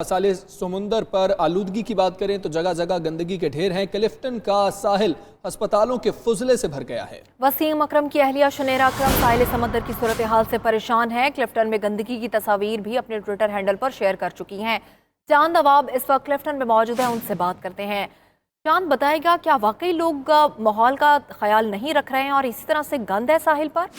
साले समुंदर पर आलूदगी की बात करें तो जगह जगह गंदगी के ढेर हैं। क्लिफ्टन का साहिल अस्पतालों के फुजले से भर गया है। वसीम अकरम की अहलिया शुनेरा अकरम साहिल समंदर की सूरत हाल से परेशान है। क्लिफ्टन में गंदगी की तस्वीर भी अपने ट्विटर हैंडल पर शेयर कर चुकी हैं। चांद नवाब इस वक्त क्लिफ्टन में मौजूद है, उनसे बात करते हैं। चांद, बताएगा क्या वाकई लोग माहौल का ख्याल नहीं रख रहे हैं और इसी तरह से गंद है साहिल पर?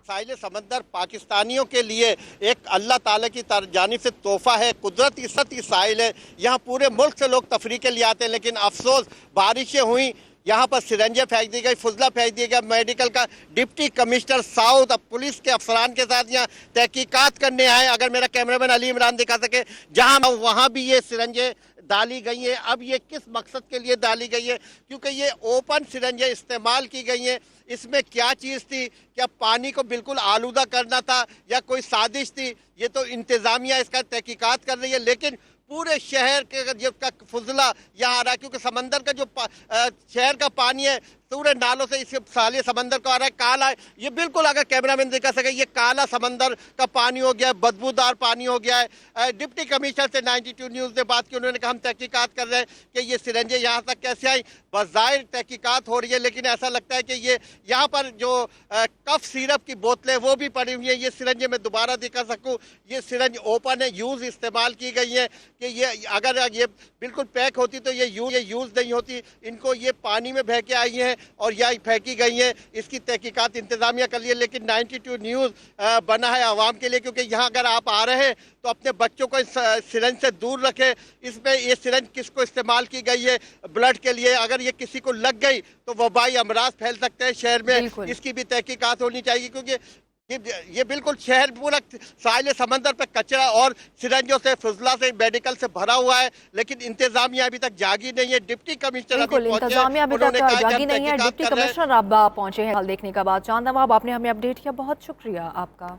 साहिल समंदर पाकिस्तानियों के लिए एक अल्लाह ताला की जानिब से तोहफा है, कुदरत इस साहिल है। यहाँ पूरे मुल्क से लोग तफरी के लिए आते हैं, लेकिन अफसोस बारिशें हुई, यहाँ पर सिरंजे फेंक दी गई, फुजला फेंक दिया गया। मेडिकल का डिप्टी कमिश्नर साउथ अब पुलिस के अफसरान के साथ यहाँ तहकीकात करने आए। अगर मेरा कैमरामैन अली इमरान दिखा सके, जहाँ वहाँ भी ये सिरंजे डाली गई है। अब ये किस मकसद के लिए डाली गई है, क्योंकि ये ओपन सिरंजे इस्तेमाल की गई हैं। इसमें क्या चीज़ थी? क्या पानी को बिल्कुल आलूदा करना था या कोई साजिश थी? ये तो इंतज़ामिया इसका तहकीकात कर रही है, लेकिन पूरे शहर के जो का फुजला यहाँ आ रहा है, क्योंकि समंदर का जो शहर का पानी है पूरे नालों से इस साले समंदर को आ रहा है। काला है ये, बिल्कुल अगर कैमरामैन दिखा सके, ये काला समंदर का पानी हो गया है, बदबूदार पानी हो गया है। डिप्टी कमिश्नर से 92 न्यूज़ ने बात की, उन्होंने कहा हम तहकीकात कर रहे हैं कि ये सिरंजे यहाँ तक कैसे आई। बज़ाहिर तहकीकात हो रही है, लेकिन ऐसा लगता है कि ये यहाँ पर जो कफ सिरप की बोतलें वो भी पड़ी हुई है। ये सिरंजे में दोबारा दिखा सकूँ, ये सिरंज ओपन है, यूज़ इस्तेमाल की गई है कि ये अगर ये बिल्कुल पैक होती तो ये यूज़ नहीं होती। इनको ये पानी में बह के आई हैं और यह फेंकी गई हैं। इसकी तहकीकात इंतजामिया कर लिए, लेकिन 92 न्यूज़ बना है आवाम के लिए, क्योंकि यहाँ अगर आप आ रहे हैं तो अपने बच्चों को इस सिरंज से दूर रखें। इसमें ये सिरंज किसको इस्तेमाल की गई है? ब्लड के लिए। अगर ये किसी को लग गई तो वबाई अमराज फैल सकते हैं शहर में। इसकी भी तहकीकात होनी चाहिए, क्योंकि ये बिल्कुल शहर पूरा साहिल समंदर पे कचरा और सिरंजों से, फुजला से, मेडिकल से भरा हुआ है, लेकिन इंतजामिया अभी तक जागी नहीं है। डिप्टी कमिश्नर इंतजामिया अभी तक जागी नहीं है। डिप्टी कमिश्नर अब पहुंचे हैं हाल देखने का बाद। चांद नवाब, आपने हमें अपडेट किया, बहुत शुक्रिया आपका।